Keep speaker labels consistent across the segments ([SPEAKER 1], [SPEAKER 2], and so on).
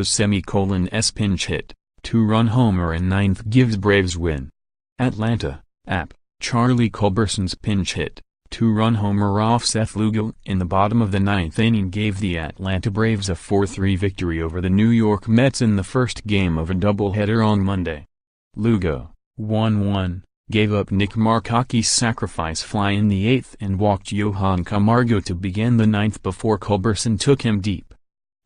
[SPEAKER 1] Lugo's S pinch hit, two-run homer in ninth gives Braves win. Atlanta, App. Charlie Culberson's pinch hit, two-run homer off Seth Lugo in the bottom of the ninth inning gave the Atlanta Braves a 4-3 victory over the New York Mets in the first game of a doubleheader on Monday. Lugo, 1-1, gave up Nick Markaki's sacrifice fly in the eighth and walked Johan Camargo to begin the ninth before Culberson took him deep.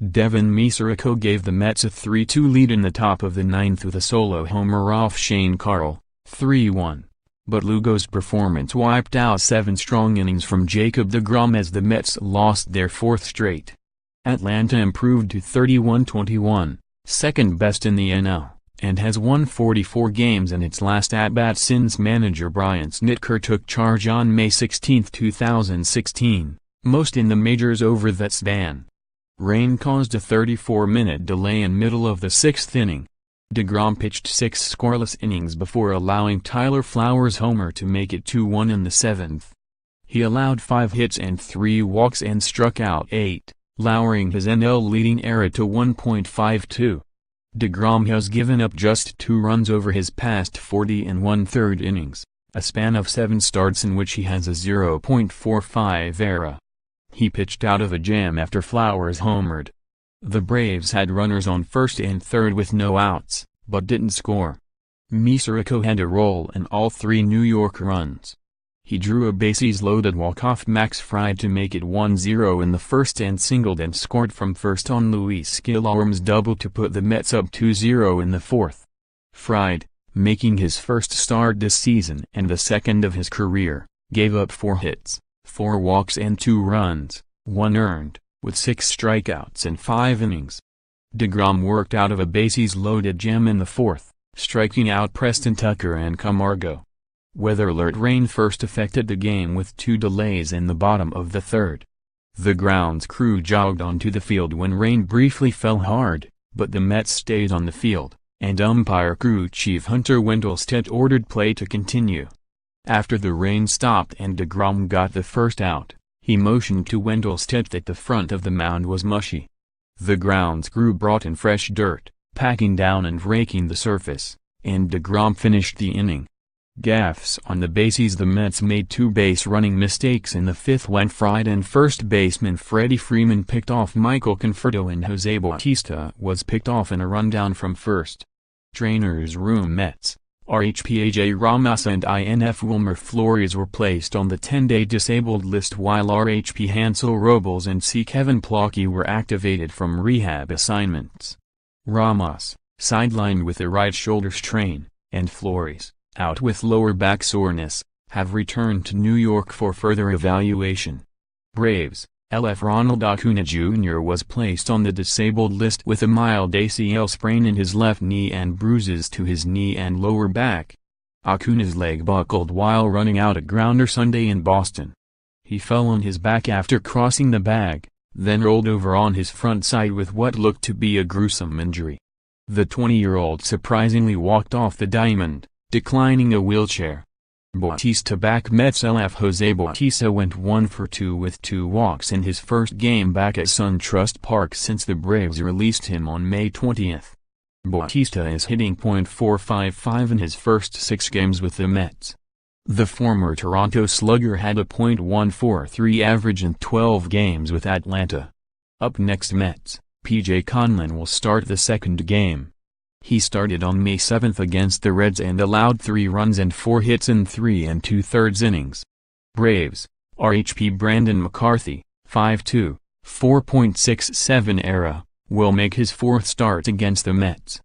[SPEAKER 1] Devin Mesoraco gave the Mets a 3-2 lead in the top of the ninth with a solo homer off Shane Carle, 3-1. But Lugo's performance wiped out 7 strong innings from Jacob deGrom as the Mets lost their 4th straight. Atlanta improved to 31-21, second best in the NL, and has won 44 games in its last at-bat since manager Brian Snitker took charge on May 16, 2016, most in the majors over that span. Rain caused a 34-minute delay in middle of the 6th inning. deGrom pitched 6 scoreless innings before allowing Tyler Flowers' homer to make it 2-1 in the 7th. He allowed 5 hits and 3 walks and struck out 8, lowering his NL leading ERA to 1.52. deGrom has given up just 2 runs over his past 40 1/3 innings, a span of 7 starts in which he has a 0.45 ERA. He pitched out of a jam after Flowers homered. The Braves had runners on first and third with no outs, but didn't score. Mesoraco had a role in all 3 New York runs. He drew a bases-loaded walk-off Max Fried to make it 1-0 in the first and singled and scored from first on Luis Guillorme's double to put the Mets up 2-0 in the 4th. Fried, making his first start this season and the second of his career, gave up 4 hits, 4 walks and 2 runs, 1 earned, with 6 strikeouts in 5 innings. deGrom worked out of a bases-loaded jam in the 4th, striking out Preston Tucker and Camargo. Weather alert rain first affected the game with 2 delays in the bottom of the 3rd. The grounds crew jogged onto the field when rain briefly fell hard, but the Mets stayed on the field, and umpire crew chief Hunter Wendelstedt ordered play to continue. After the rain stopped and deGrom got the first out, he motioned to Wendelstedt that the front of the mound was mushy. The grounds crew brought in fresh dirt, packing down and raking the surface, and deGrom finished the inning. Gaffes on the bases. The Mets made 2 base-running mistakes in the 5th when Fried and first baseman Freddie Freeman picked off Michael Conforto and Jose Bautista was picked off in a rundown from first. Trainer's room. Mets, RHPAJ Ramos and INF Wilmer Flores were placed on the 10-day disabled list while RHP Hansel Robles and C. Kevin Plawke were activated from rehab assignments. Ramos, sidelined with a right shoulder strain, and Flores, out with lower back soreness, have returned to New York for further evaluation. Braves, LF Ronald Acuna Jr. was placed on the disabled list with a mild ACL sprain in his left knee and bruises to his knee and lower back. Acuna's leg buckled while running out a grounder Sunday in Boston. He fell on his back after crossing the bag, then rolled over on his front side with what looked to be a gruesome injury. The 20-year-old surprisingly walked off the diamond, declining a wheelchair. Bautista back. Mets LF Jose Bautista went 1 for 2 with 2 walks in his first game back at SunTrust Park since the Braves released him on May 20. Bautista is hitting .455 in his first 6 games with the Mets. The former Toronto Slugger had a .143 average in 12 games with Atlanta. Up next, Mets, P.J. Conlon will start the second game. He started on May 7 against the Reds and allowed 3 runs and 4 hits in 3 2/3 innings. Braves, RHP Brandon McCarthy, 5'2", 4.67 ERA, will make his 4th start against the Mets.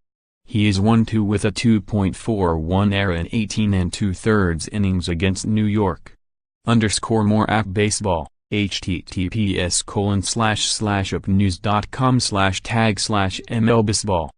[SPEAKER 1] He is 1-2 with a 2.41 ERA in 18 2/3 innings against New York. _more app baseball, https://upnews.com/tag/mlbaseball